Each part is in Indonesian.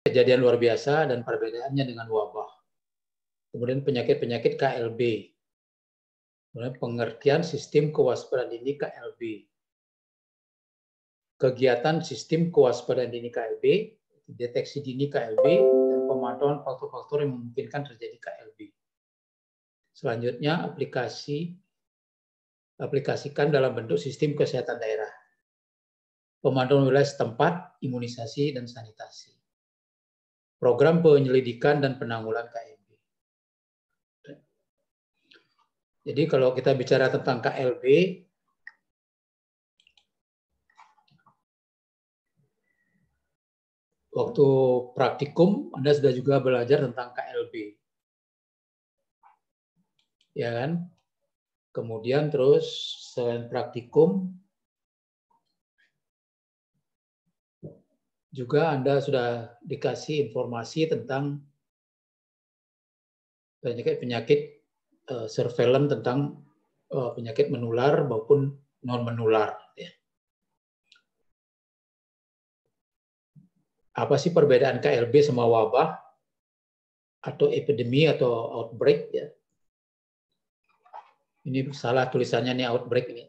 kejadian luar biasa dan perbedaannya dengan wabah. Kemudian penyakit-penyakit KLB. Kemudian pengertian sistem kewaspadaan dini KLB. Kegiatan sistem kewaspadaan dini KLB, deteksi dini KLB, dan pemantauan faktor-faktor yang memungkinkan terjadi KLB. Selanjutnya, aplikasikan dalam bentuk sistem kesehatan daerah. Pemantauan wilayah setempat, imunisasi, dan sanitasi. Program penyelidikan dan penanggulangan KLB. Jadi kalau kita bicara tentang KLB, waktu praktikum Anda sudah juga belajar tentang KLB. Ya kan? Kemudian terus selain praktikum juga Anda sudah dikasih informasi tentang penyakit-penyakit surveillance tentang penyakit menular maupun non menular. Ya. Apa sih perbedaan KLB sama wabah atau epidemi atau outbreak? Ya. Ini salah tulisannya nih, outbreak ini.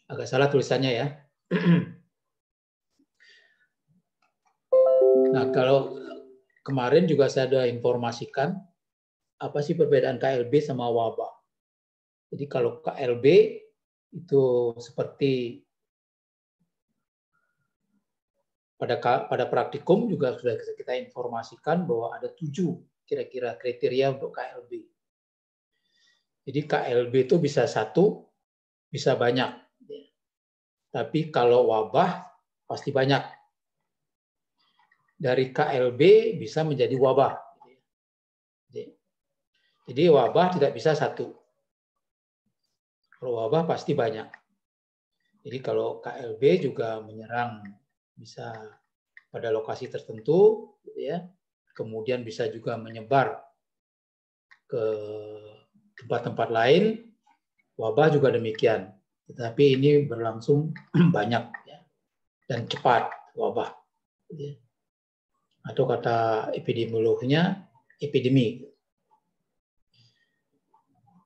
Agak salah tulisannya ya. Nah, kalau kemarin juga saya sudah informasikan apa sih perbedaan KLB sama wabah. Jadi kalau KLB itu seperti pada praktikum juga sudah kita informasikan bahwa ada 7 kira-kira kriteria untuk KLB. Jadi KLB itu bisa 1, bisa banyak. Tapi kalau wabah pasti banyak. Dari KLB bisa menjadi wabah. Jadi wabah tidak bisa 1. Kalau wabah pasti banyak. Jadi kalau KLB juga menyerang bisa pada lokasi tertentu, ya. Kemudian bisa juga menyebar ke tempat-tempat lain. Wabah juga demikian. Tetapi ini berlangsung banyak ya, dan cepat wabah. Ya. Atau kata epidemiologinya epidemi.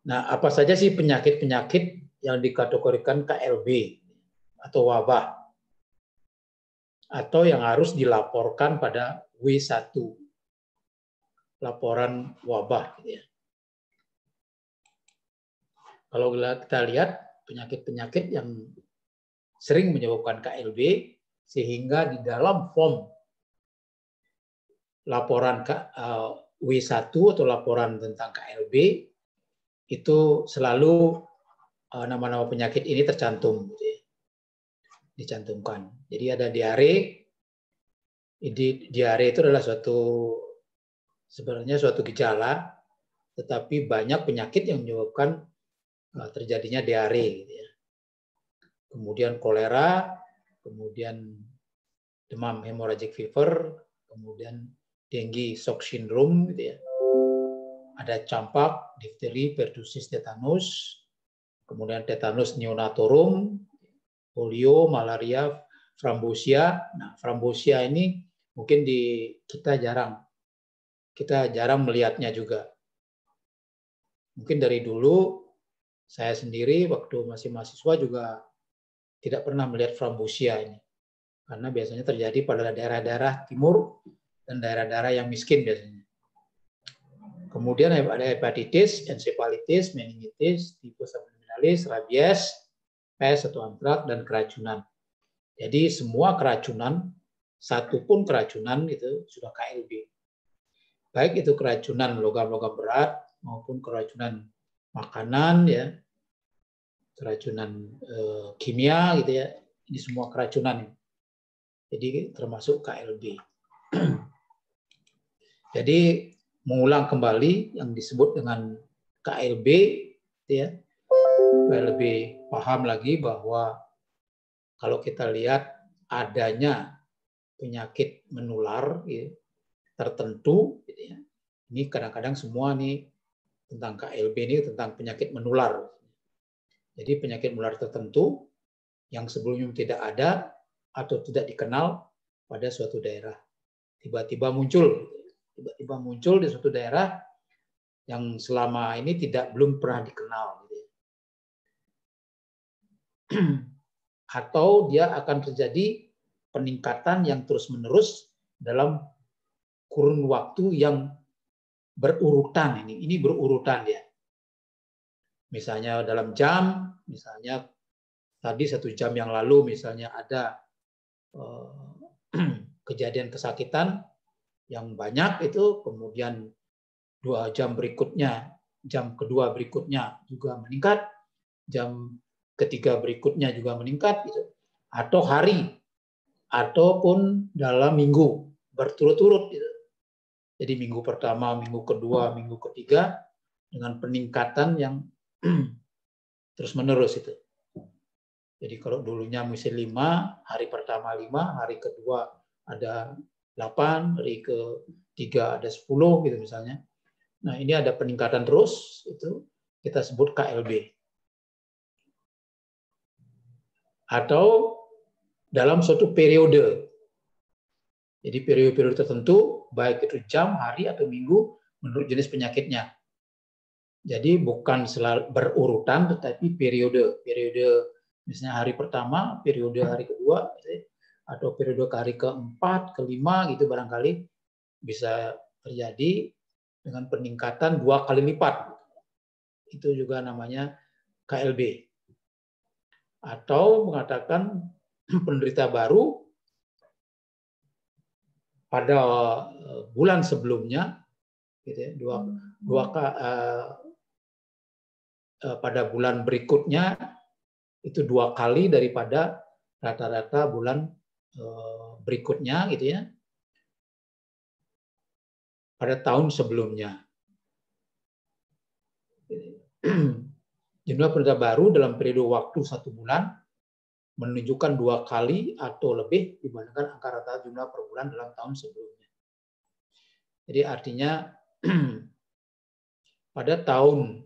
Nah, apa saja sih penyakit-penyakit yang dikategorikan KLB atau wabah? Atau yang harus dilaporkan pada W1, laporan wabah. Ya. Kalau kita lihat penyakit-penyakit yang sering menyebabkan KLB, sehingga di dalam form laporan W1 atau laporan tentang KLB, itu selalu nama-nama penyakit ini tercantum. Dicantumkan. Jadi ada diare. Diare itu adalah sebenarnya suatu gejala, tetapi banyak penyakit yang menyebabkan terjadinya diare. Gitu ya. Kemudian kolera, kemudian demam hemorrhagic fever, kemudian dengue shock syndrome, gitu ya. Ada campak, difteri, pertussis, tetanus, kemudian tetanus neonatorum, polio, malaria, frambosia. Nah, frambosia ini mungkin kita jarang melihatnya juga. Mungkin dari dulu saya sendiri waktu masih mahasiswa juga tidak pernah melihat frambosia ini. Karena biasanya terjadi pada daerah-daerah timur dan daerah-daerah yang miskin biasanya. Kemudian ada hepatitis, encephalitis, meningitis, tifus abdominalis, rabies, pes atau antrak, dan keracunan. Jadi semua keracunan, satu pun keracunan itu sudah KLB. Baik itu keracunan logam-logam berat maupun keracunan makanan, ya, keracunan kimia, gitu ya. Ini semua keracunan. Jadi termasuk KLB. Jadi mengulang kembali yang disebut dengan KLB, ya, supaya lebih paham lagi bahwa kalau kita lihat adanya penyakit menular ya, tertentu, gitu ya, ini kadang-kadang semua nih tentang KLB ini tentang penyakit menular. Jadi penyakit menular tertentu yang sebelumnya tidak ada, atau tidak dikenal pada suatu daerah. Tiba-tiba muncul di suatu daerah yang selama ini belum pernah dikenal. Atau dia akan terjadi peningkatan yang terus-menerus dalam kurun waktu yang berurutan. Ini berurutan ya. Misalnya dalam jam, misalnya tadi 1 jam yang lalu misalnya ada kejadian kesakitan yang banyak itu, kemudian 2 jam berikutnya, jam kedua berikutnya juga meningkat, jam ketiga berikutnya juga meningkat, gitu. Atau hari, ataupun dalam minggu berturut-turut. Gitu. Jadi minggu pertama, minggu kedua, minggu ketiga dengan peningkatan yang terus-menerus itu. Jadi kalau dulunya mesti 5, hari pertama 5, hari kedua ada 8, hari ketiga ada 10 gitu misalnya. Nah, ini ada peningkatan terus, itu kita sebut KLB. Atau dalam suatu periode. Jadi periode-periode tertentu, baik itu jam, hari, atau minggu, menurut jenis penyakitnya. Jadi bukan selalu berurutan, tetapi periode. Periode misalnya hari pertama, periode hari kedua, atau periode ke hari keempat, kelima, gitu barangkali bisa terjadi dengan peningkatan 2 kali lipat. Itu juga namanya KLB. Atau mengatakan penderita baru pada bulan sebelumnya, gitu ya, pada bulan berikutnya itu 2 kali daripada rata-rata bulan berikutnya, gitu ya, pada tahun sebelumnya. Jumlah penderita baru dalam periode waktu 1 bulan menunjukkan 2 kali atau lebih dibandingkan angka rata jumlah per bulan dalam tahun sebelumnya. Jadi artinya pada tahun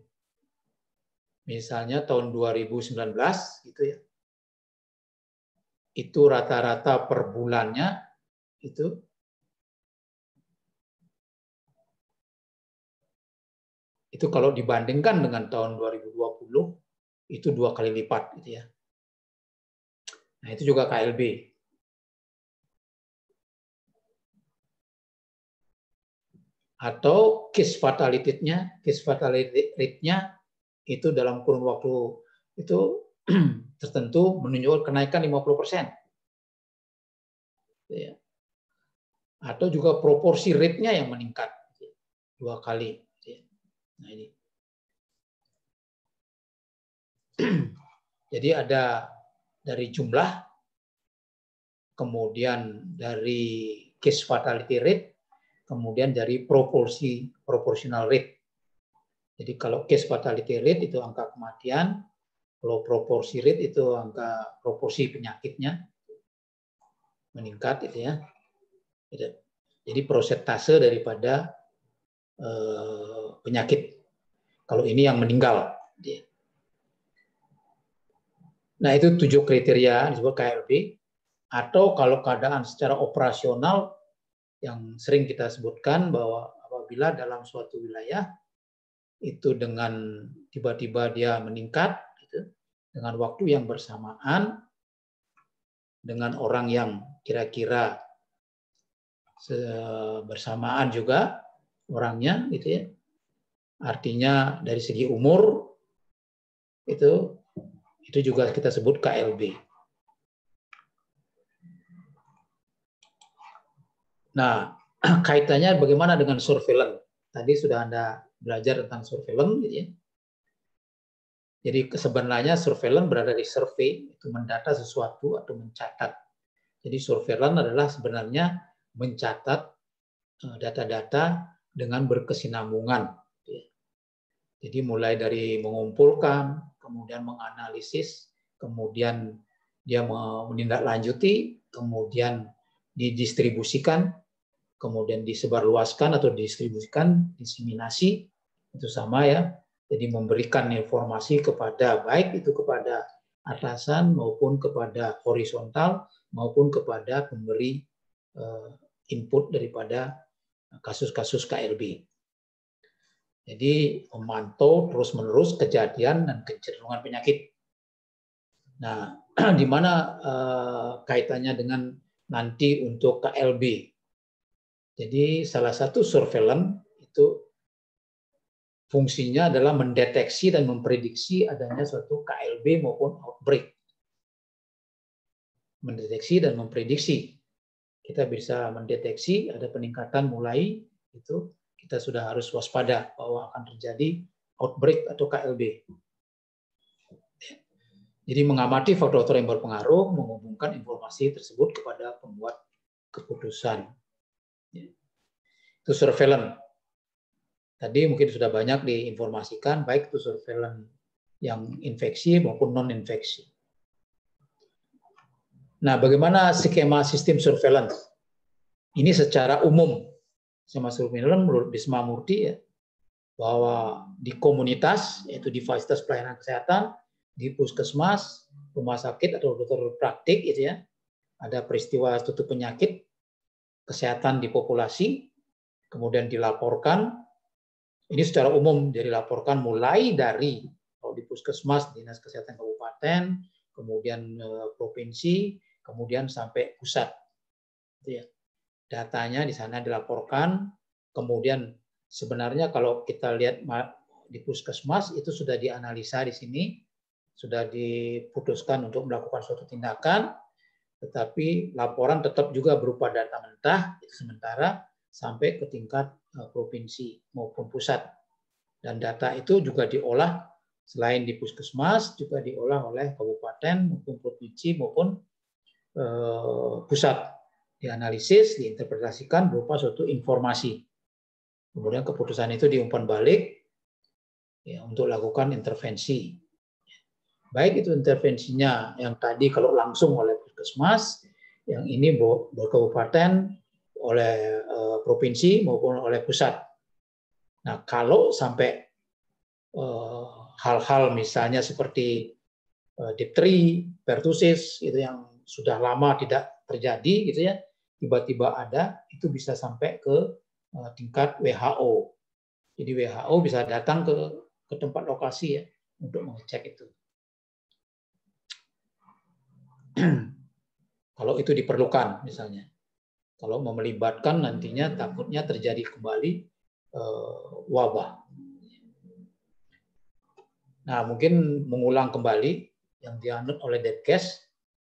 misalnya tahun 2019 gitu ya, itu rata-rata per bulannya itu kalau dibandingkan dengan tahun 2020 itu 2 kali lipat gitu ya. Nah, itu juga KLB. Atau case fatality rate-nya itu dalam kurun waktu itu tertentu menunjukkan kenaikan 50%. Ya. Atau juga proporsi rate-nya yang meningkat 2 kali. Nah, ini. Jadi ada dari jumlah, kemudian dari case fatality rate, kemudian dari proportional rate. Jadi kalau case fatality rate itu angka kematian, kalau proporsi rate itu angka proporsi penyakitnya meningkat, itu ya. Jadi prosentase daripada penyakit. Kalau ini yang meninggal. Nah, itu 7 kriteria disebut KLB. Atau kalau keadaan secara operasional yang sering kita sebutkan bahwa apabila dalam suatu wilayah itu dengan tiba-tiba dia meningkat gitu, dengan waktu yang bersamaan dengan orang yang kira-kira bersamaan juga orangnya gitu ya. Artinya dari segi umur itu juga kita sebut KLB. Nah, kaitannya bagaimana dengan surveillance? Tadi sudah Anda belajar tentang surveillance, gitu ya. Jadi sebenarnya surveillance berada di survei, itu mendata sesuatu atau mencatat. Jadi surveillance adalah sebenarnya mencatat data-data dengan berkesinambungan. Jadi mulai dari mengumpulkan, kemudian menganalisis, kemudian dia menindaklanjuti, kemudian didistribusikan, kemudian disebarluaskan atau didistribusikan, diseminasi, itu sama ya. Jadi memberikan informasi kepada baik itu kepada atasan maupun kepada horizontal maupun kepada pemberi input daripada kasus-kasus KLB. Jadi memantau terus-menerus kejadian dan kecenderungan penyakit. Nah, di mana kaitannya dengan nanti untuk KLB? Jadi salah satu surveillance itu fungsinya adalah mendeteksi dan memprediksi adanya suatu KLB maupun outbreak. Mendeteksi dan memprediksi. Kita bisa mendeteksi ada peningkatan mulai, itu kita sudah harus waspada bahwa akan terjadi outbreak atau KLB. Jadi mengamati faktor-faktor yang berpengaruh, menghubungkan informasi tersebut kepada pembuat keputusan. Itu surveillance. Tadi mungkin sudah banyak diinformasikan, baik itu surveillance yang infeksi maupun non-infeksi. Nah, bagaimana skema sistem surveillance? Ini secara umum, skema surveillance menurut Bisma Murti ya, bahwa di komunitas, yaitu di fasilitas pelayanan kesehatan, di puskesmas, rumah sakit atau dokter praktik, gitu ya, ada peristiwa suatu penyakit kesehatan di populasi, kemudian dilaporkan. Ini secara umum dilaporkan mulai dari kalau di puskesmas, dinas kesehatan kabupaten, kemudian provinsi, kemudian sampai pusat. Itu ya. Datanya di sana dilaporkan, kemudian sebenarnya kalau kita lihat di puskesmas itu sudah dianalisa di sini, sudah diputuskan untuk melakukan suatu tindakan, tetapi laporan tetap juga berupa data mentah, itu sementara sampai ke tingkat provinsi maupun pusat. Dan data itu juga diolah selain di puskesmas, juga diolah oleh kabupaten maupun provinsi maupun pusat. Dianalisis, diinterpretasikan berupa suatu informasi. Kemudian keputusan itu diumpan balik ya, untuk lakukan intervensi. Baik itu intervensinya yang tadi kalau langsung oleh puskesmas, yang ini berkabupaten, oleh provinsi maupun oleh pusat. Nah, kalau sampai hal-hal misalnya seperti difteri, pertusis itu yang sudah lama tidak terjadi gitu ya, tiba-tiba ada, itu bisa sampai ke tingkat WHO. Jadi WHO bisa datang ke tempat lokasi ya untuk mengecek itu. Kalau itu diperlukan misalnya. Kalau mau melibatkan nantinya takutnya terjadi kembali wabah. Nah, mungkin mengulang kembali yang dianut oleh Depkes,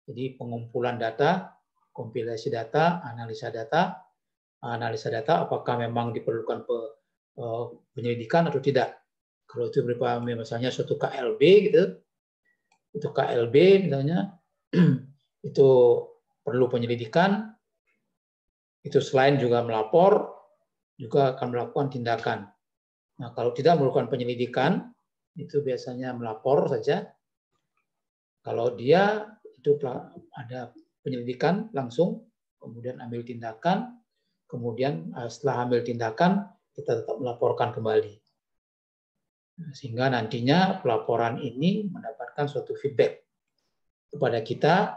jadi pengumpulan data, kompilasi data, analisa data apakah memang diperlukan penyelidikan atau tidak. Kalau itu berupa misalnya suatu KLB gitu, itu KLB misalnya, itu perlu penyelidikan, itu selain juga melapor, juga akan melakukan tindakan. Nah, kalau tidak melakukan penyelidikan, itu biasanya melapor saja. Kalau dia itu ada penyelidikan langsung, kemudian ambil tindakan, kemudian setelah ambil tindakan, kita tetap melaporkan kembali. Sehingga nantinya pelaporan ini mendapatkan suatu feedback kepada kita.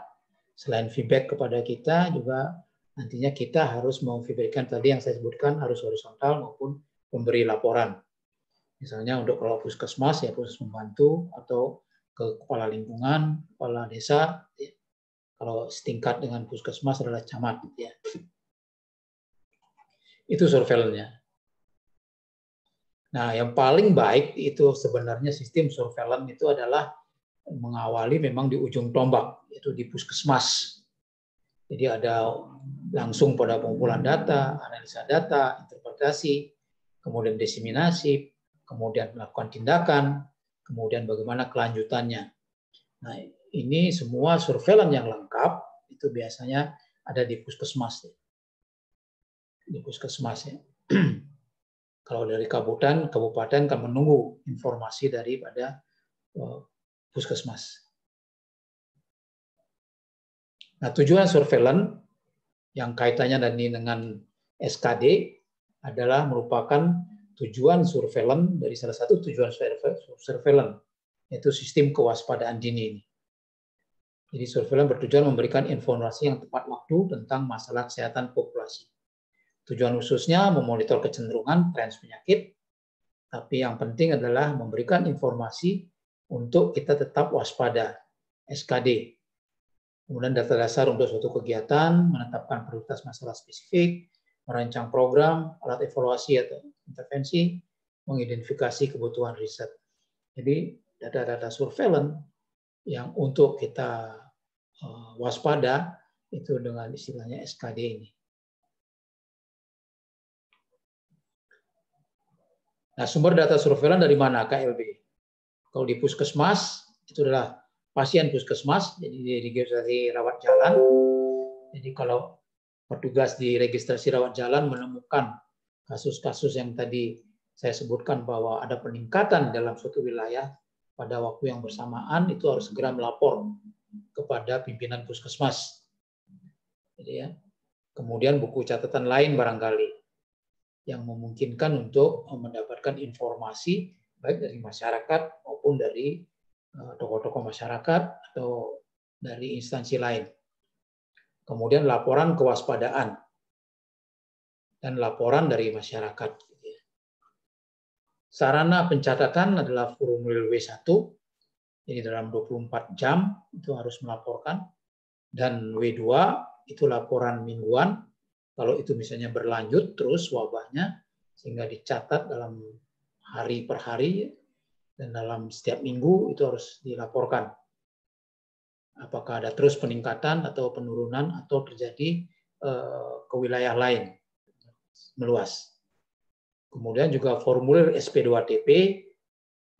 Selain feedback kepada kita, juga nantinya kita harus memfeedbackkan tadi yang saya sebutkan, harus horizontal maupun pemberi laporan. Misalnya untuk kalau puskesmas, ya khusus membantu, atau ke kepala lingkungan, kepala desa, ya. Kalau setingkat dengan puskesmas adalah camat. Ya. Itu surveillance-nya. Nah, yang paling baik itu sebenarnya sistem surveillance itu adalah mengawali memang di ujung tombak, yaitu di puskesmas. Jadi ada langsung pada pengumpulan data, analisa data, interpretasi, kemudian diseminasi, kemudian melakukan tindakan, kemudian bagaimana kelanjutannya. Nah, ini semua surveillance yang lengkap itu biasanya ada di puskesmas. Di puskesmas ya. Kalau dari kabupaten kan menunggu informasi daripada puskesmas. Nah, tujuan surveillance yang kaitannya dengan SKD adalah merupakan tujuan surveillance dari salah satu tujuan surveillance, yaitu sistem kewaspadaan dini ini. Jadi surveillance bertujuan memberikan informasi yang tepat waktu tentang masalah kesehatan populasi. Tujuan khususnya memonitor kecenderungan tren penyakit, tapi yang penting adalah memberikan informasi untuk kita tetap waspada, SKD. Kemudian data dasar untuk suatu kegiatan, menetapkan prioritas masalah spesifik, merancang program, alat evaluasi atau intervensi, mengidentifikasi kebutuhan riset. Jadi data-data surveillance yang untuk kita waspada itu dengan istilahnya SKD ini. Nah, sumber data surveillance dari mana? KLB. Kalau di puskesmas itu adalah pasien puskesmas, jadi di registrasi rawat jalan. Jadi kalau petugas di registrasi rawat jalan menemukan kasus-kasus yang tadi saya sebutkan bahwa ada peningkatan dalam suatu wilayah pada waktu yang bersamaan, itu harus segera melapor kepada pimpinan puskesmas. Jadi ya. Kemudian buku catatan lain barangkali yang memungkinkan untuk mendapatkan informasi baik dari masyarakat maupun dari tokoh-tokoh masyarakat atau dari instansi lain. Kemudian laporan kewaspadaan dan laporan dari masyarakat. Sarana pencatatan adalah formulir W1, jadi dalam 24 jam itu harus melaporkan, dan W2 itu laporan mingguan, kalau itu misalnya berlanjut terus wabahnya, sehingga dicatat dalam hari per hari, dan dalam setiap minggu itu harus dilaporkan. Apakah ada terus peningkatan atau penurunan atau terjadi ke wilayah lain, meluas. Kemudian juga formulir SP2TP.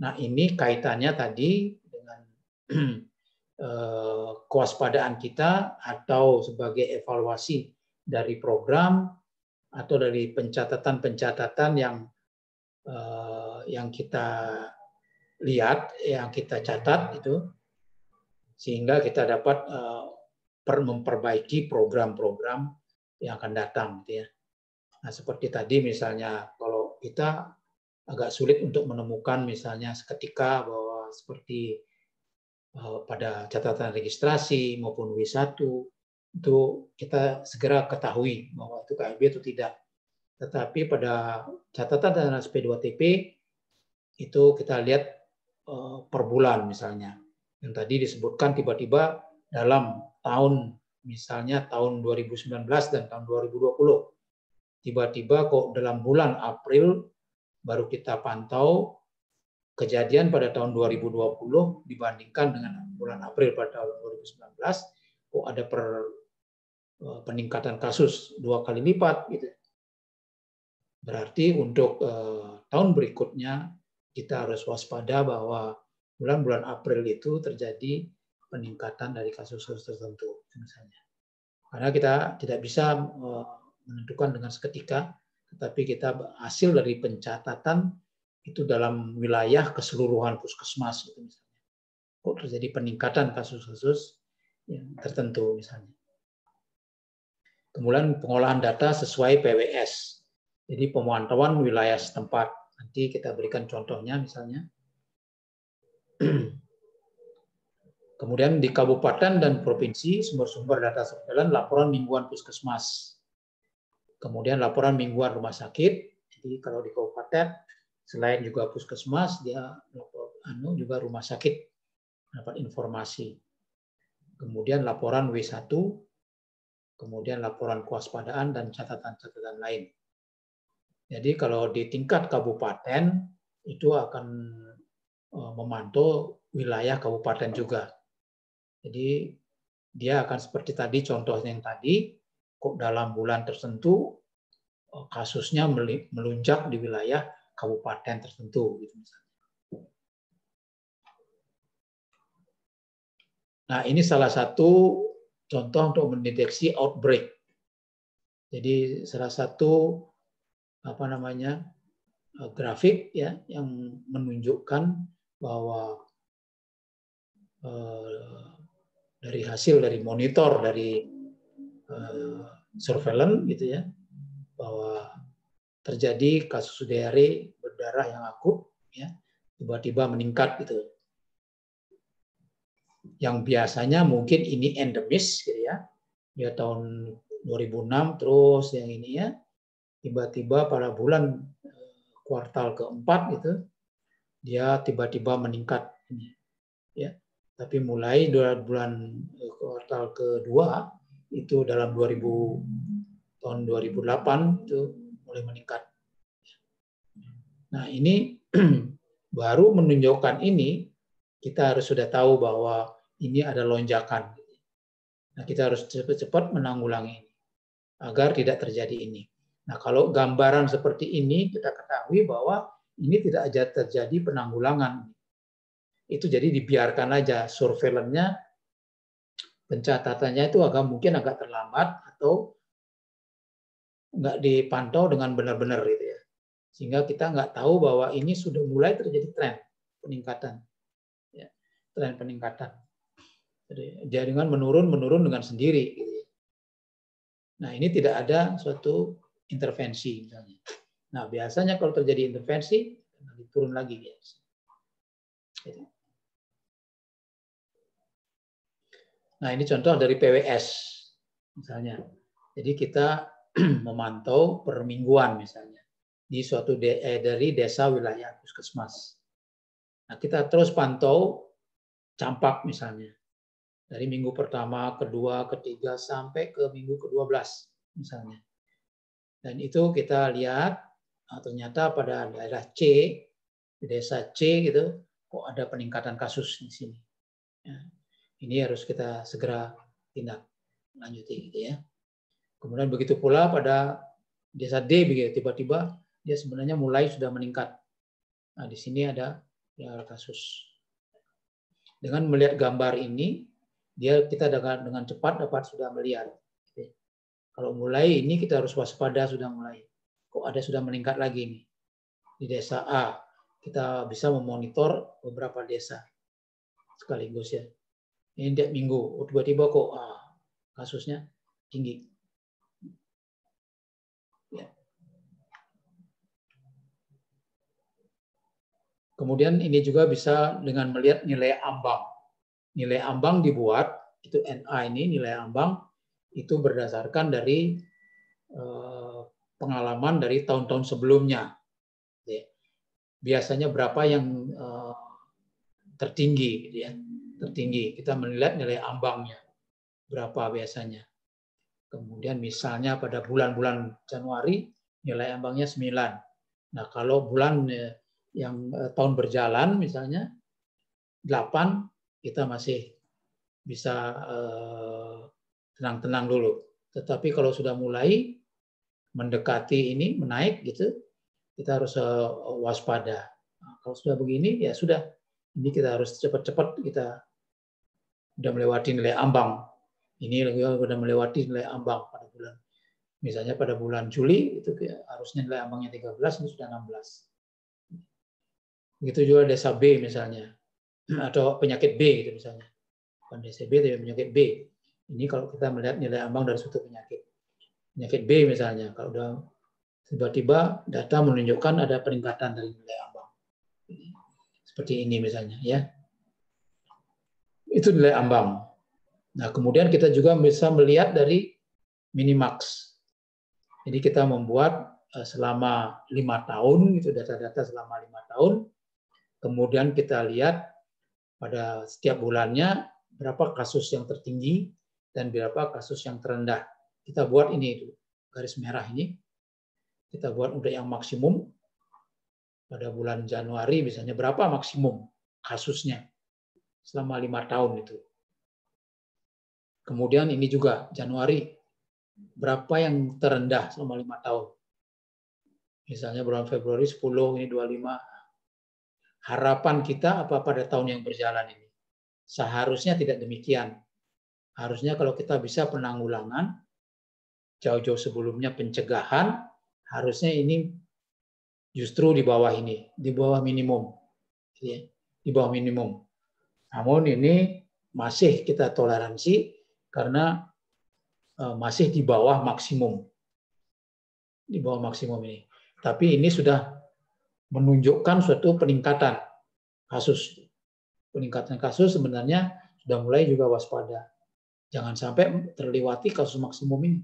Nah, ini kaitannya tadi dengan kewaspadaan kita atau sebagai evaluasi dari program atau dari pencatatan-pencatatan yang kita lihat, yang kita catat itu, sehingga kita dapat memperbaiki program-program yang akan datang, gitu ya. Nah, seperti tadi misalnya kalau kita agak sulit untuk menemukan misalnya seketika bahwa seperti pada catatan registrasi maupun W1 itu kita segera ketahui bahwa itu KLB atau tidak. Tetapi pada catatan dan SP2TP itu kita lihat per bulan misalnya. Yang tadi disebutkan tiba-tiba dalam tahun misalnya tahun 2019 dan tahun 2020. Tiba-tiba kok dalam bulan April baru kita pantau kejadian pada tahun 2020 dibandingkan dengan bulan April pada tahun 2019, kok ada peningkatan kasus 2 kali lipat gitu. Berarti untuk tahun berikutnya kita harus waspada bahwa bulan-bulan April itu terjadi peningkatan dari kasus-kasus tertentu misalnya. Karena kita tidak bisa menentukan dengan seketika, tetapi kita hasil dari pencatatan itu dalam wilayah keseluruhan puskesmas itu misalnya. Kok terjadi peningkatan kasus-kasus yang tertentu misalnya. Kemudian pengolahan data sesuai PWS. Jadi pemantauan wilayah setempat. Nanti kita berikan contohnya misalnya. Kemudian di kabupaten dan provinsi sumber-sumber data surveillance laporan mingguan puskesmas. Kemudian laporan mingguan rumah sakit. Jadi kalau di kabupaten selain juga puskesmas dia juga rumah sakit dapat informasi. Kemudian laporan W1, kemudian laporan kewaspadaan dan catatan-catatan lain. Jadi kalau di tingkat kabupaten itu akan memantau wilayah kabupaten juga. Jadi dia akan seperti tadi contohnya yang tadi, kok dalam bulan tertentu kasusnya melunjak di wilayah kabupaten tertentu gitu misalnya. Nah, ini salah satu contoh untuk mendeteksi outbreak. Jadi salah satu grafik ya yang menunjukkan bahwa dari hasil dari monitor dari surveillance gitu ya, bahwa terjadi kasus diare berdarah yang akut ya tiba-tiba meningkat gitu. yang biasanya mungkin ini endemis gitu ya. Ya tahun 2006 terus yang ini ya. Tiba-tiba pada bulan kuartal keempat itu dia tiba-tiba meningkat ini ya. Tapi mulai bulan kuartal kedua itu dalam tahun 2008 itu mulai meningkat. Nah, ini baru menunjukkan ini kita harus sudah tahu bahwa ini ada lonjakan. Nah, kita harus cepat-cepat menanggulangi ini agar tidak terjadi ini. Nah, kalau gambaran seperti ini kita ketahui bahwa ini tidak aja terjadi penanggulangan. Itu jadi dibiarkan aja, surveillance-nya, pencatatannya itu mungkin agak terlambat atau nggak dipantau dengan benar-benar gitu ya. Sehingga kita nggak tahu bahwa ini sudah mulai terjadi tren peningkatan. Ya, tren peningkatan. Jadi jaringan menurun dengan sendiri. Gitu ya. Nah, ini tidak ada suatu intervensi misalnya. Nah, biasanya kalau terjadi intervensi, turun lagi. Ya. Nah, ini contoh dari PWS misalnya. Jadi kita memantau per mingguan misalnya di suatu dari desa wilayah puskesmas. Nah, kita terus pantau campak misalnya. Dari minggu pertama, kedua, ketiga, sampai ke minggu ke-12 misalnya. Dan itu kita lihat, ternyata pada daerah C, di desa C gitu, kok ada peningkatan kasus di sini. Ya. Ini harus kita segera tindak lanjuti gitu ya. Kemudian begitu pula pada desa D begitu, tiba-tiba dia sebenarnya mulai sudah meningkat. Nah, di sini ada kasus. Dengan melihat gambar ini, kita dengan cepat dapat sudah melihat. Kalau mulai ini kita harus waspada sudah mulai. Kok ada sudah meningkat lagi nih. Di desa A, kita bisa memonitor beberapa desa sekaligus ya. Ini tiap minggu, tiba-tiba kok kasusnya tinggi. Ya. Kemudian ini juga bisa dengan melihat nilai ambang. Nilai ambang dibuat, itu NA ini, nilai ambang, itu berdasarkan dari pengalaman dari tahun-tahun sebelumnya. Biasanya berapa yang tertinggi, gitu ya. Tertinggi. Kita melihat nilai ambangnya berapa biasanya. Kemudian misalnya pada bulan-bulan Januari nilai ambangnya 9. Nah, kalau bulan yang tahun berjalan misalnya 8, kita masih bisa tenang-tenang dulu. Tetapi kalau sudah mulai mendekati ini menaik gitu, kita harus waspada. Nah, kalau sudah begini ya sudah, ini kita harus cepat-cepat, kita sudah melewati nilai ambang. Ini sudah melewati nilai ambang pada bulan. Misalnya pada bulan Juli itu harusnya nilai ambangnya 13, ini sudah 16. Begitu juga desa B misalnya, atau penyakit B gitu misalnya. Bukan desa B tapi penyakit B. Ini kalau kita melihat nilai ambang dari suatu penyakit. Penyakit B misalnya, kalau udah tiba-tiba data menunjukkan ada peningkatan dari nilai ambang. Seperti ini misalnya ya. Itu nilai ambang. Nah, kemudian kita juga bisa melihat dari minimax. Jadi kita membuat selama 5 tahun, itu data-data selama 5 tahun. Kemudian kita lihat pada setiap bulannya berapa kasus yang tertinggi dan berapa kasus yang terendah. Kita buat ini garis merah ini. Kita buat untuk yang maksimum. Pada bulan Januari misalnya berapa maksimum kasusnya selama 5 tahun itu. Kemudian ini juga Januari berapa yang terendah selama 5 tahun. Misalnya bulan Februari 10, ini 25. Harapan kita apa pada tahun yang berjalan ini? Seharusnya tidak demikian. Harusnya kalau kita bisa penanggulangan, jauh-jauh sebelumnya pencegahan, harusnya ini justru di bawah ini, di bawah minimum. Di bawah minimum. Namun ini masih kita toleransi karena masih di bawah maksimum. Di bawah maksimum ini. Tapi ini sudah menunjukkan suatu peningkatan kasus. Peningkatan kasus sebenarnya sudah mulai juga waspada. Jangan sampai terlewati kasus maksimum ini.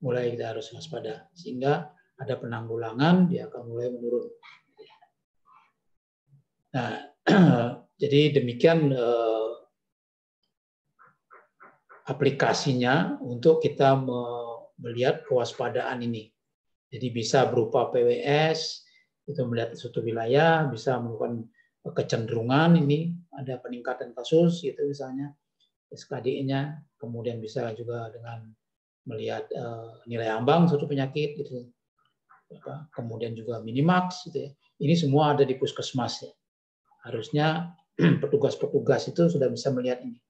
Mulai kita harus waspada. Sehingga ada penanggulangan, dia akan mulai menurun. Nah, jadi demikian aplikasinya untuk kita melihat kewaspadaan ini. Jadi bisa berupa PWS, itu melihat suatu wilayah, bisa melakukan kecenderungan ini, ada peningkatan kasus, gitu misalnya, SKD-nya, kemudian bisa juga dengan melihat nilai ambang suatu penyakit, gitu. Kemudian juga minimax, gitu ya. Ini semua ada di puskesmas ya. Harusnya petugas-petugas itu sudah bisa melihat ini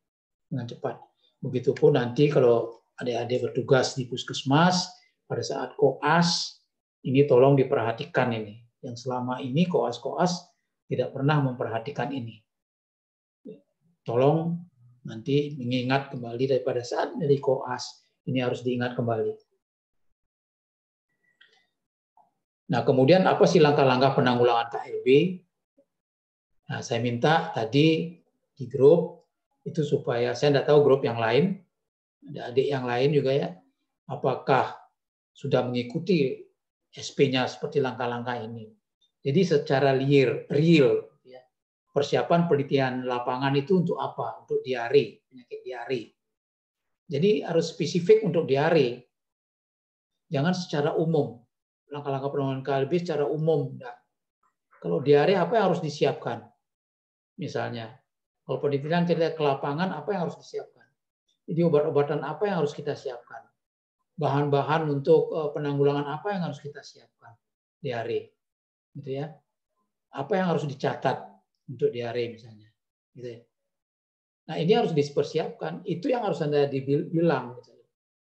dengan cepat. Begitupun nanti kalau adik-adik bertugas di puskesmas pada saat koas, ini tolong diperhatikan ini. Yang selama ini koas-koas tidak pernah memperhatikan ini. Tolong nanti mengingat kembali daripada saat dari koas, ini harus diingat kembali. Nah, kemudian apa sih langkah-langkah penanggulangan KLB? Nah, saya minta tadi di grup itu supaya, saya tidak tahu grup yang lain, ada adik yang lain juga ya, apakah sudah mengikuti SP-nya seperti langkah-langkah ini. Jadi secara real, ya, persiapan penelitian lapangan itu untuk apa? Untuk diare, penyakit diare. Jadi harus spesifik untuk diare. Jangan secara umum. Langkah-langkah penanggulangan KLB secara umum. Nah, kalau diare apa yang harus disiapkan? Misalnya, kalau penelitian kita ke lapangan, apa yang harus disiapkan? Jadi obat-obatan apa yang harus kita siapkan? Bahan-bahan untuk penanggulangan apa yang harus kita siapkan? Diare, gitu ya. Apa yang harus dicatat untuk diare misalnya, gitu ya. Nah, ini harus dipersiapkan. Itu yang harus Anda dibilang, gitu.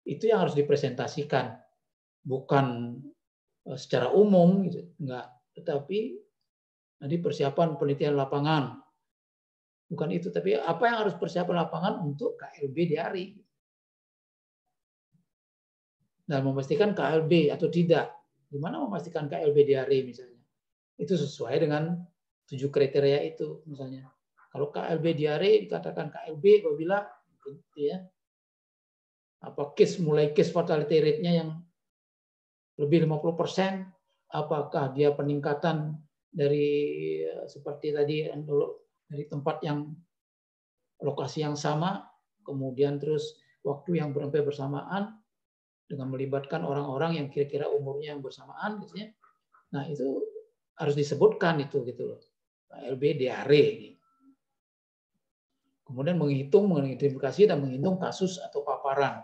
Itu yang harus dipresentasikan, bukan secara umum, gitu. Enggak. Tetapi nanti persiapan penelitian lapangan. Bukan itu, tapi apa yang harus persiapan lapangan untuk KLB diare. Dan memastikan KLB atau tidak. Gimana memastikan KLB diare misalnya? Itu sesuai dengan 7 kriteria itu misalnya. Kalau KLB diare dikatakan KLB apabila ya, apa mulai case fatality rate-nya yang lebih 50%, apakah dia peningkatan dari seperti tadi dari tempat yang lokasi yang sama, kemudian terus waktu yang hampir bersamaan dengan melibatkan orang-orang yang kira-kira umurnya yang bersamaan, gitu ya. Nah, itu harus disebutkan itu, gitu loh. KLB diare. Kemudian mengidentifikasi dan menghitung kasus atau paparan.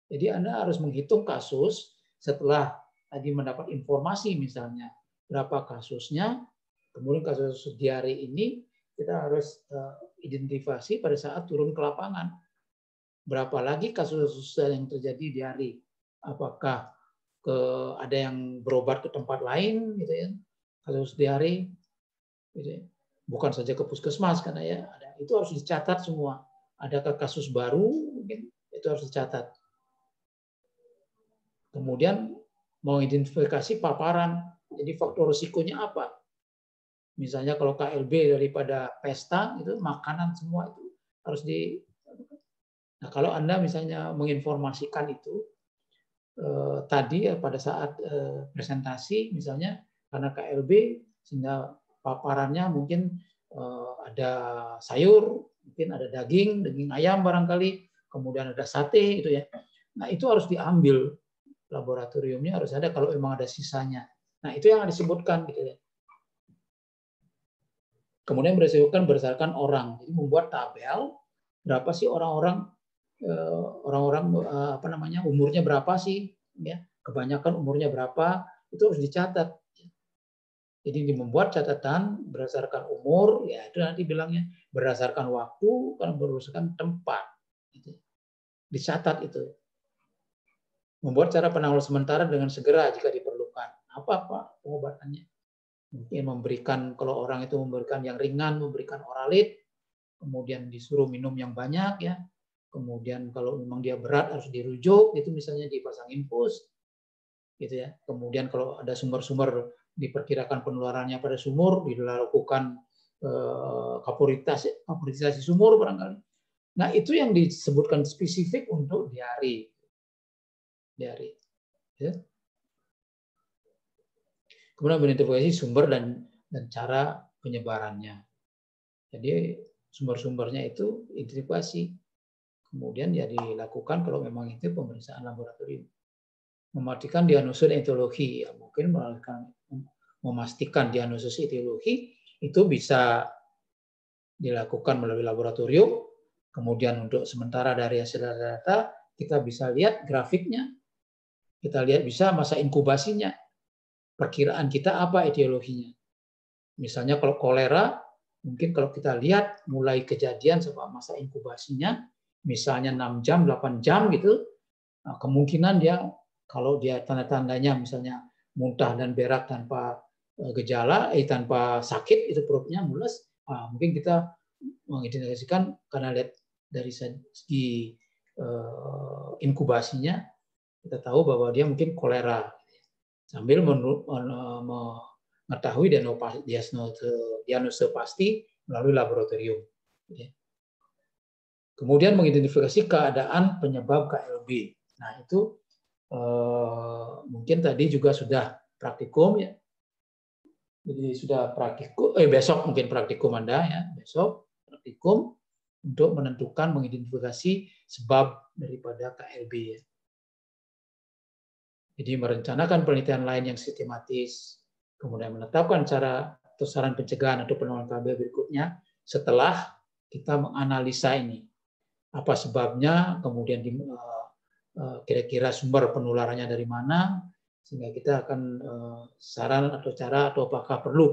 Jadi Anda harus menghitung kasus setelah tadi mendapat informasi misalnya berapa kasusnya, kemudian kasus diare ini kita harus identifikasi pada saat turun ke lapangan. Berapa lagi kasus yang terjadi diare? Apakah ada yang berobat ke tempat lain, gitu ya? Kasus diare, gitu ya. Bukan saja ke puskesmas karena ya ada, itu harus dicatat semua. Adakah kasus baru? Mungkin itu harus dicatat. Kemudian mau identifikasi paparan. Jadi faktor risikonya apa? Misalnya kalau KLB daripada pesta itu makanan semua itu harus di. Nah, kalau Anda misalnya menginformasikan itu tadi pada saat presentasi misalnya karena KLB sehingga paparannya mungkin ada sayur, mungkin ada daging ayam barangkali, kemudian ada sate gitu ya. Nah, itu harus diambil, laboratoriumnya harus ada kalau memang ada sisanya. Nah, itu yang disebutkan gitu ya. Kemudian berdasarkan orang. Jadi membuat tabel berapa sih orang-orang apa namanya umurnya berapa sih ya, kebanyakan umurnya berapa, itu harus dicatat. Jadi membuat catatan berdasarkan umur, ya itu nanti bilangnya berdasarkan waktu, kan berdasarkan tempat. Gitu. Dicatat itu. Membuat cara penanggulangan sementara dengan segera jika diperlukan. Apa pengobatannya? Mungkin memberikan, kalau orang itu memberikan yang ringan, memberikan oralit, kemudian disuruh minum yang banyak ya. Kemudian kalau memang dia berat harus dirujuk, itu misalnya dipasang infus, gitu ya. Kemudian kalau ada sumber-sumber diperkirakan penularannya pada sumur, dilakukan kaporisasi sumur barangkali. Nah, itu yang disebutkan spesifik untuk diare. Ya. Kemudian mengidentifikasi sumber dan cara penyebarannya. Jadi sumber-sumbernya itu identifikasi. Kemudian ya dilakukan kalau memang itu pemeriksaan laboratorium. Mematikan diagnosis etiologi. Ya, mungkin memastikan diagnosis etiologi itu bisa dilakukan melalui laboratorium. Kemudian untuk sementara dari hasil data kita bisa lihat grafiknya. Kita lihat bisa masa inkubasinya. Perkiraan kita apa etiologinya. Misalnya kalau kolera, mungkin kalau kita lihat mulai kejadian sampai masa inkubasinya, misalnya 6 jam, 8 jam gitu, nah, kemungkinan dia kalau dia tanda-tandanya misalnya muntah dan berak tanpa gejala, tanpa sakit itu perutnya mules, nah, mungkin kita mengidentifikasikan karena lihat dari segi inkubasinya kita tahu bahwa dia mungkin kolera sambil mengetahui diagnosis pasti melalui laboratorium. Kemudian mengidentifikasi keadaan penyebab KLB. Nah itu mungkin tadi juga sudah praktikum ya. Jadi sudah praktikum, besok mungkin praktikum Anda ya, besok praktikum untuk menentukan mengidentifikasi sebab daripada KLB ya. Jadi merencanakan penelitian lain yang sistematis, kemudian menetapkan cara atau saran pencegahan atau penanganan KLB berikutnya setelah kita menganalisa ini. Apa sebabnya, kemudian kira-kira sumber penularannya dari mana, sehingga kita akan saran atau cara atau apakah perlu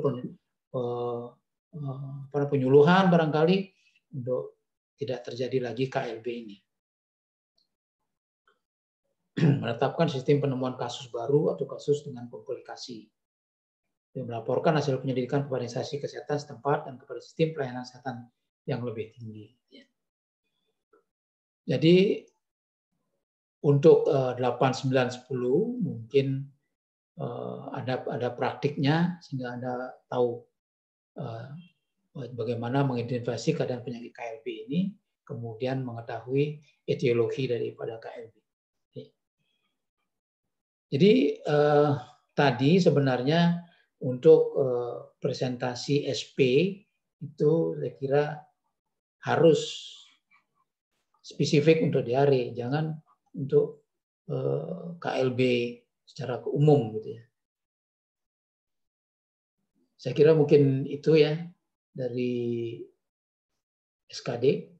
penyuluhan barangkali untuk tidak terjadi lagi KLB ini. Menetapkan sistem penemuan kasus baru atau kasus dengan komplikasi. Dan melaporkan hasil penyelidikan kepada instansi kesehatan setempat dan kepada sistem pelayanan kesehatan yang lebih tinggi. Jadi untuk 8, 9, 10 mungkin ada praktiknya sehingga Anda tahu bagaimana mengidentifikasi keadaan penyakit KLB ini, kemudian mengetahui etiologi daripada KLB. Jadi tadi sebenarnya untuk presentasi SP itu saya kira harus spesifik untuk diare, jangan untuk KLB secara umum gitu ya. Saya kira mungkin itu ya dari SKD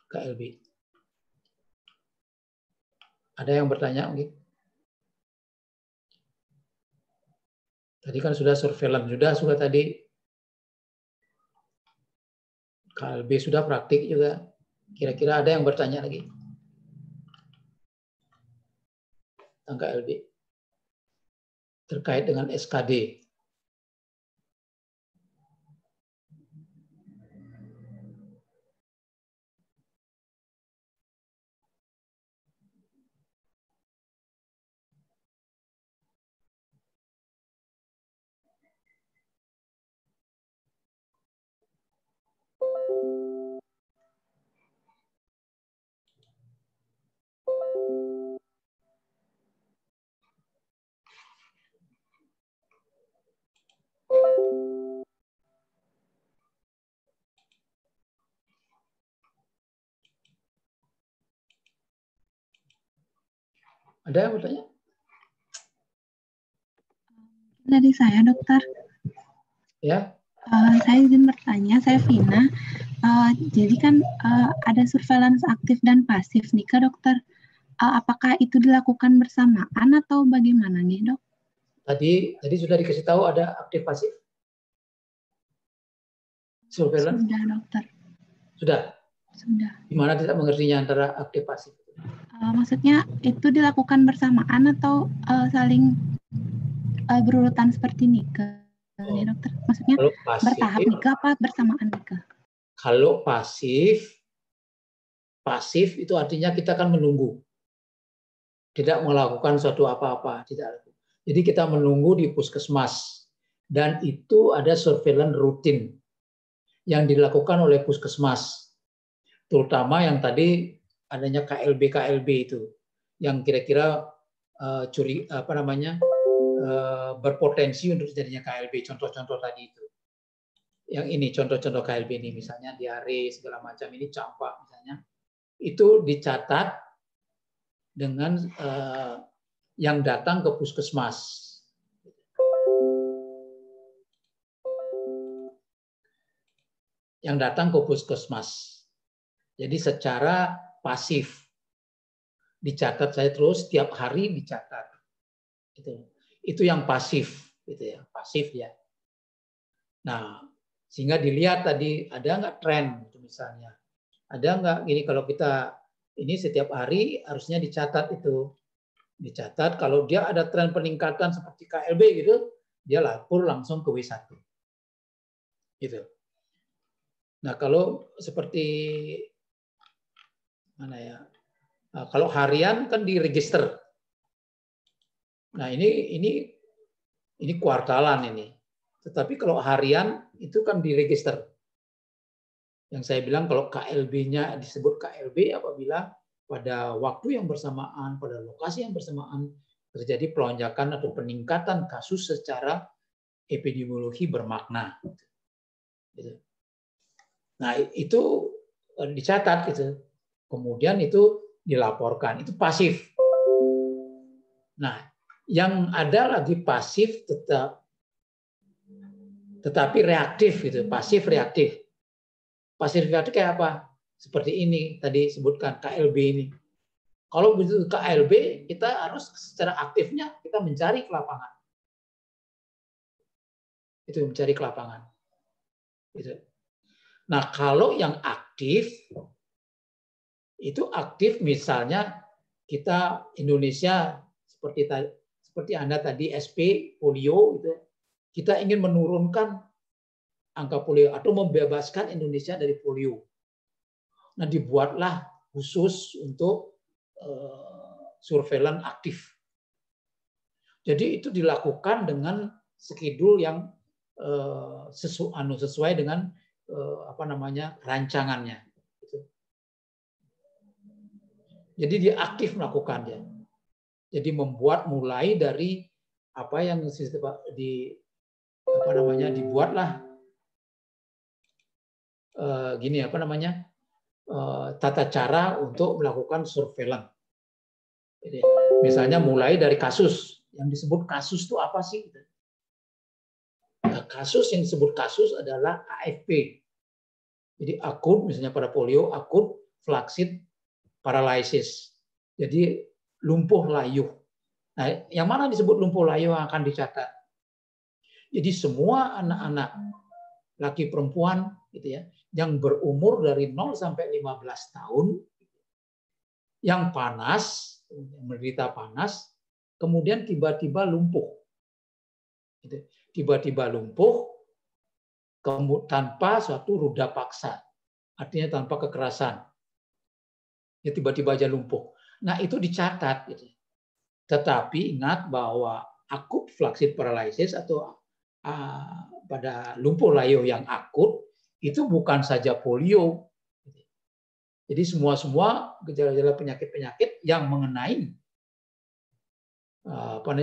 KLB. Ada yang bertanya mungkin? Tadi kan sudah surveillance, sudah tadi KLB sudah praktik juga. Kira-kira ada yang bertanya lagi tentang KLB terkait dengan SKD? Ada yang bertanya? Dari saya, dokter. Ya. Saya izin bertanya, saya Vina. Jadi kan ada surveillance aktif dan pasif nih, dokter. Apakah itu dilakukan bersamaan atau bagaimana nih, dok? Tadi sudah dikasih tahu ada aktif pasif? Surveillance? Sudah, dokter. Sudah? Sudah. Gimana tidak mengertinya antara aktif pasif? Maksudnya itu dilakukan bersamaan atau saling berurutan seperti nikah, nih, dokter? Maksudnya pasif, bertahap nikah apa bersamaan nikah? Kalau pasif itu artinya kita akan menunggu. Tidak melakukan suatu apa-apa. Tidak. Jadi kita menunggu di puskesmas. Dan itu ada surveillance rutin yang dilakukan oleh puskesmas, terutama yang tadi adanya KLB itu, yang kira-kira berpotensi untuk terjadinya KLB. Contoh-contoh tadi itu. Yang ini contoh-contoh KLB ini, misalnya diare segala macam, ini campak misalnya, itu dicatat dengan yang datang ke puskesmas. Yang datang ke puskesmas. Jadi secara pasif dicatat, saya terus tiap hari dicatat. Itu yang pasif, gitu ya, pasif ya. Nah, sehingga dilihat tadi ada nggak tren, misalnya, ada nggak ini kalau kita ini setiap hari harusnya dicatat itu, dicatat kalau dia ada tren peningkatan seperti KLB gitu, dia lapor langsung ke W1, gitu. Nah, kalau seperti mana ya? Nah, kalau harian kan di register. Nah, ini kuartalan ini. Tetapi kalau harian itu kan di register. Yang saya bilang kalau KLB-nya disebut KLB apabila pada waktu yang bersamaan, pada lokasi yang bersamaan terjadi pelonjakan atau peningkatan kasus secara epidemiologi bermakna. Nah, itu dicatat gitu. Kemudian itu dilaporkan. Itu pasif. Nah, yang ada lagi pasif tetapi reaktif gitu, pasif reaktif. Pasif reaktif kayak apa? Seperti ini tadi sebutkan KLB ini. Kalau begitu KLB, kita harus secara aktifnya kita mencari ke lapangan. Itu mencari ke lapangan. Gitu. Nah, kalau yang aktif, itu aktif misalnya kita Indonesia seperti Anda tadi SP polio gitu. Kita ingin menurunkan angka polio atau membebaskan Indonesia dari polio. Nah, dibuatlah khusus untuk surveillance aktif. Jadi itu dilakukan dengan skedul yang sesuai dengan rancangannya. Jadi dia aktif melakukannya. Jadi membuat mulai dari apa yang dibuatlah tata cara untuk melakukan surveillance. Jadi, misalnya mulai dari kasus, yang disebut kasus itu apa sih? Nah, kasus yang disebut kasus adalah AFP. Jadi akut, misalnya pada polio, akut flaccid paralysis. Jadi lumpuh layuh. Nah, yang mana disebut lumpuh layuh yang akan dicatat? Jadi semua anak-anak laki perempuan gitu ya, yang berumur dari 0 sampai 15 tahun yang panas, menderita panas, kemudian tiba-tiba lumpuh. Tiba-tiba lumpuh tanpa suatu ruda paksa. Artinya tanpa kekerasan. Ya tiba-tiba aja lumpuh. Nah, itu dicatat gitu. Tetapi ingat bahwa akut flaccid paralysis atau pada lumpuh layuh yang akut itu bukan saja polio. Jadi semua gejala-gejala penyakit-penyakit yang mengenai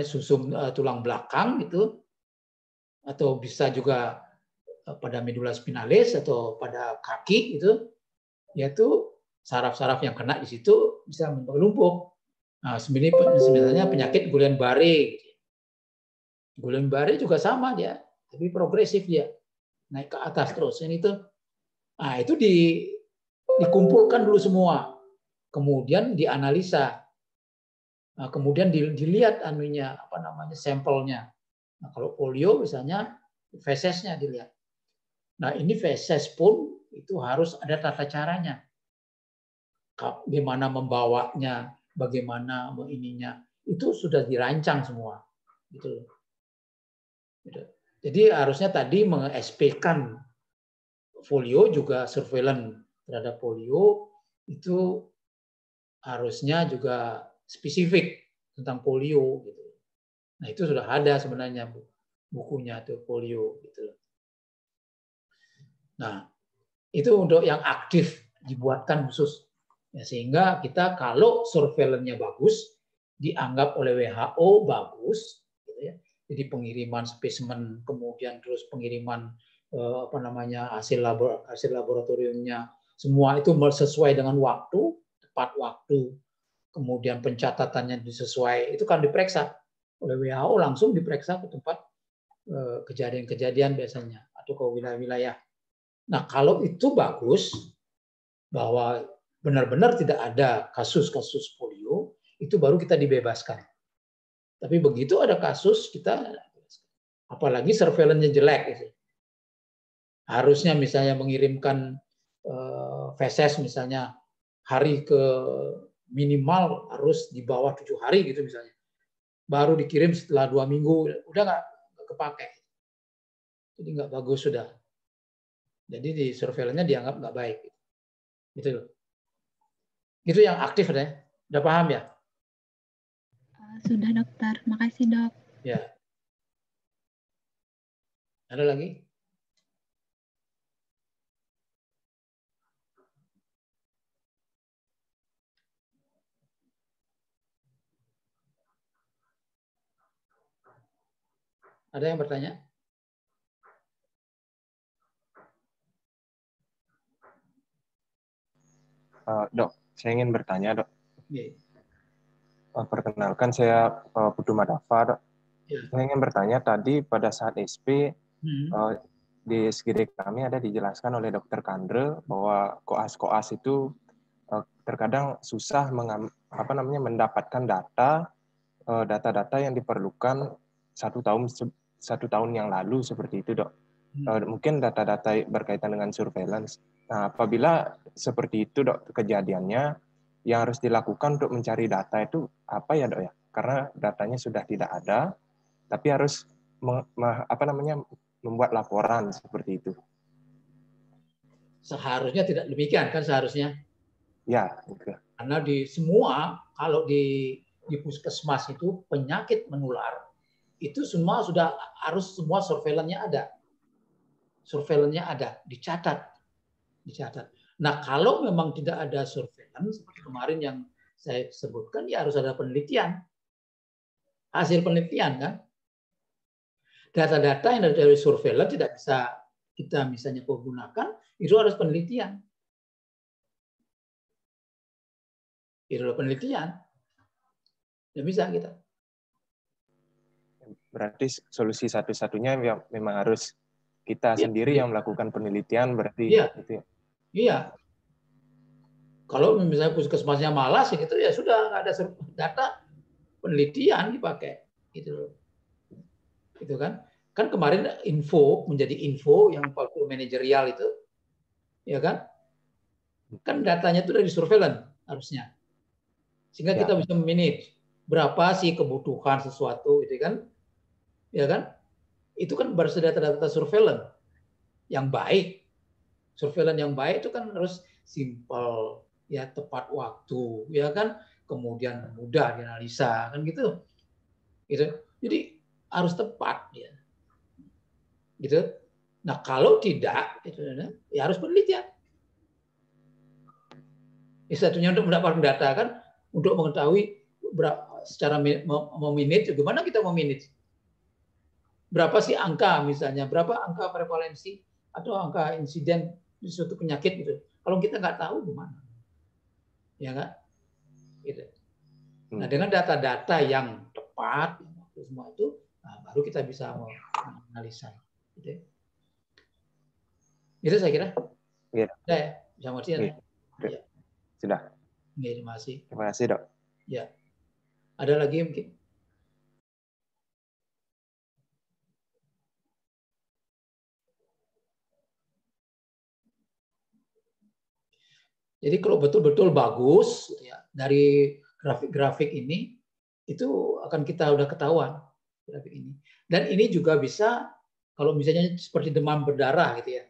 susum tulang belakang gitu, atau bisa juga pada medula spinalis atau pada kaki gitu, yaitu saraf-saraf yang kena di situ bisa membuat lumpuh. Nah, sebenarnya penyakit Guillain-Barré. Guillain-Barré juga sama dia, tapi progresif dia, naik ke atas terus. Ini tuh, nah itu dikumpulkan dulu semua, kemudian dianalisa, nah, kemudian dilihat sampelnya. Nah, kalau polio misalnya fesesnya dilihat. Nah, ini feses pun itu harus ada tata caranya. Bagaimana membawanya, bagaimana ininya, itu sudah dirancang semua. Gitu. Jadi harusnya tadi meng-SP-kan polio juga surveillance terhadap polio itu harusnya juga spesifik tentang polio. Gitu. Nah itu sudah ada sebenarnya, Bu. bukunya tuh polio gitu. Nah, itu untuk yang aktif dibuatkan khusus. Ya, sehingga kita kalau surveillance-nya bagus, dianggap oleh WHO bagus, gitu ya. Jadi pengiriman spesimen, kemudian terus pengiriman hasil laboratoriumnya, semua itu sesuai dengan waktu, tepat waktu, kemudian pencatatannya disesuai, itu kan diperiksa oleh WHO, langsung diperiksa ke tempat kejadian-kejadian biasanya atau ke wilayah-wilayah. Nah, kalau itu bagus, bahwa benar-benar tidak ada kasus-kasus polio, itu baru kita dibebaskan. Tapi begitu ada kasus, kita, apalagi surveillance-nya jelek. Gitu. Harusnya misalnya mengirimkan feses misalnya hari ke minimal harus di bawah 7 hari gitu misalnya. Baru dikirim setelah 2 minggu, udah nggak kepake. Jadi nggak bagus sudah. Jadi di surveillance-nya dianggap nggak baik. Gitu loh. Itu yang aktif deh. Udah paham ya? Sudah dokter, makasih dok. Ya. Ada lagi? Ada yang bertanya? Dok, saya ingin bertanya, dok. Yeah. Perkenalkan, saya Putu Madafa, dok. Yeah. Saya ingin bertanya, tadi pada saat SP, di SGD kami ada dijelaskan oleh Dokter Kandre bahwa koas-koas itu terkadang susah mendapatkan data-data yang diperlukan 1 tahun yang lalu seperti itu, dok. Mungkin data-data berkaitan dengan surveillance. Nah, apabila seperti itu, dok, kejadiannya, yang harus dilakukan untuk mencari data itu apa ya, dok ya? Karena datanya sudah tidak ada, tapi harus membuat laporan seperti itu. Seharusnya tidak demikian kan seharusnya? Ya, gitu. Karena di semua, kalau di puskesmas itu penyakit menular, itu semua sudah harus semua surveillance-nya ada. Surveillance-nya ada, dicatat. Nah, kalau memang tidak ada surveillance, seperti kemarin yang saya sebutkan, ya harus ada penelitian. Hasil penelitian kan. Data-data yang dari surveillance tidak bisa kita misalnya pergunakan, itu harus penelitian. Itu penelitian. Tidak bisa kita. Berarti solusi satu-satunya memang harus kita sendiri yang melakukan penelitian, berarti gitu ya? Iya. Kalau misalnya puskesmasnya malas, gitu ya sudah nggak ada data, penelitian dipakai, gitu. Gitu kan? Kan kemarin menjadi info yang faktor manajerial itu, ya kan? Kan datanya itu dari surveillance harusnya, sehingga kita bisa memanage berapa sih kebutuhan sesuatu, gitu kan? Ya kan? Itu kan berdasarkan data-data surveillance yang baik. Surveillance yang baik itu kan harus simpel, ya tepat waktu, ya kan? Kemudian mudah dianalisa, kan gitu. Gitu. Jadi harus tepat, ya. Gitu. Nah, kalau tidak, itu ya harus penelitian. Satunya untuk mendapatkan data kan, untuk mengetahui secara memanage, gimana kita memanage? Berapa sih angka misalnya, berapa angka prevalensi atau angka insiden di suatu penyakit gitu. Kalau kita nggak tahu gimana? Ya kan? Gitu. Nah, dengan data-data yang tepat, semua itu, nah, baru kita bisa menganalisa. Gitu. Itu saya kira. Iya. Sudah ya? Bisa ngerti ya? Ya. Sudah. Terima kasih. Terima kasih, dok. Ya. Ada lagi mungkin? Jadi kalau betul-betul bagus ya, dari grafik-grafik ini itu akan kita udah ketahuan grafik ini. Dan ini juga bisa kalau misalnya seperti demam berdarah gitu ya.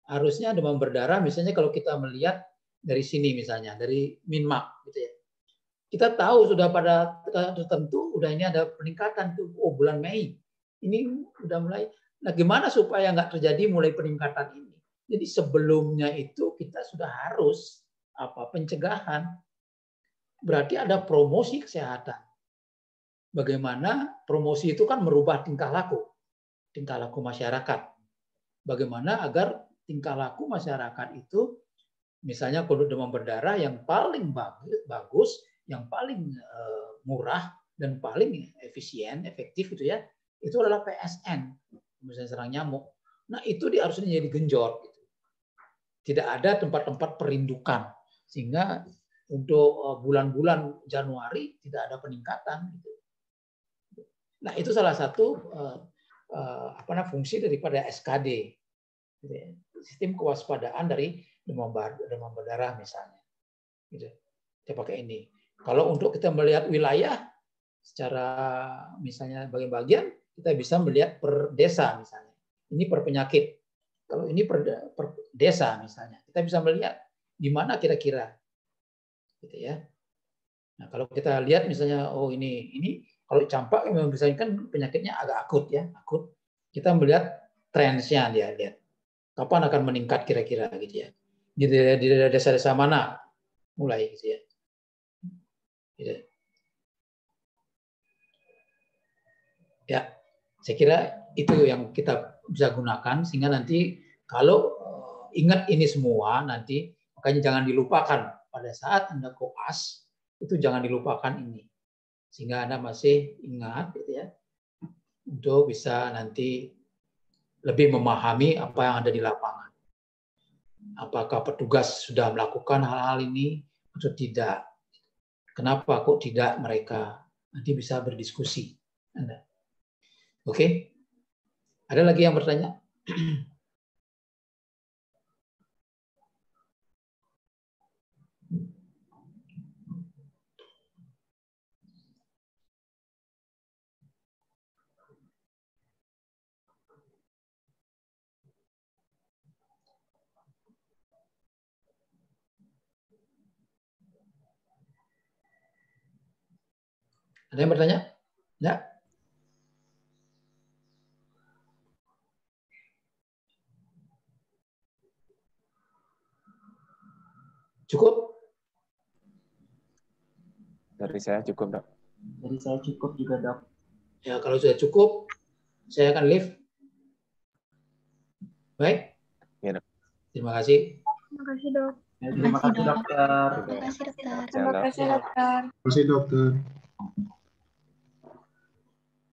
Harusnya demam berdarah misalnya kalau kita melihat dari sini misalnya dari Minmark gitu ya. Kita tahu sudah pada tertentu udah ini ada peningkatan tuh bulan Mei. Ini udah mulai. Nah, gimana supaya nggak terjadi mulai peningkatan ini? Jadi sebelumnya itu kita sudah harus pencegahan. Berarti ada promosi kesehatan. Bagaimana promosi itu kan merubah tingkah laku masyarakat. Bagaimana agar tingkah laku masyarakat itu, misalnya kalau demam berdarah yang paling bagus, yang paling murah dan paling efisien, efektif itu ya, itu adalah PSN, misalnya serang nyamuk. Nah itu harusnya jadi genjot. Gitu. Tidak ada tempat-tempat perindukan, sehingga untuk bulan-bulan Januari tidak ada peningkatan. Gitu. Nah itu salah satu fungsi daripada SKD, sistem kewaspadaan dari demam berdarah misalnya. Gitu. Kita pakai ini. Kalau untuk kita melihat wilayah secara misalnya bagian-bagian, kita bisa melihat per desa misalnya. Ini per penyakit. Kalau ini per desa misalnya, kita bisa melihat di mana kira-kira, gitu ya. Nah kalau kita lihat misalnya, oh ini kalau campak misalnya kan penyakitnya agak akut ya, akut. Kita melihat trennya dia lihat. Kapan akan meningkat kira-kira gitu ya. Di desa-desa mana mulai gitu ya. Gitu. Ya, saya kira itu yang kita bisa gunakan sehingga nanti kalau ingat ini semua nanti makanya jangan dilupakan pada saat Anda koas itu jangan dilupakan ini. Sehingga Anda masih ingat gitu ya, untuk bisa nanti lebih memahami apa yang ada di lapangan. Apakah petugas sudah melakukan hal-hal ini atau tidak? Kenapa kok tidak mereka? Nanti bisa berdiskusi. Anda. Oke? Ada lagi yang bertanya? Ada yang bertanya? Ya. Cukup? Dari saya cukup, Dok. Dari saya cukup juga, Dok. Ya, kalau sudah cukup, saya akan leave. Baik? Ya, Dok. Terima kasih. Terima kasih, Dok. Terima kasih, Dokter. Terima kasih, Dokter. Terima kasih, Dokter. Terima kasih, Dokter. Terima kasih dokter.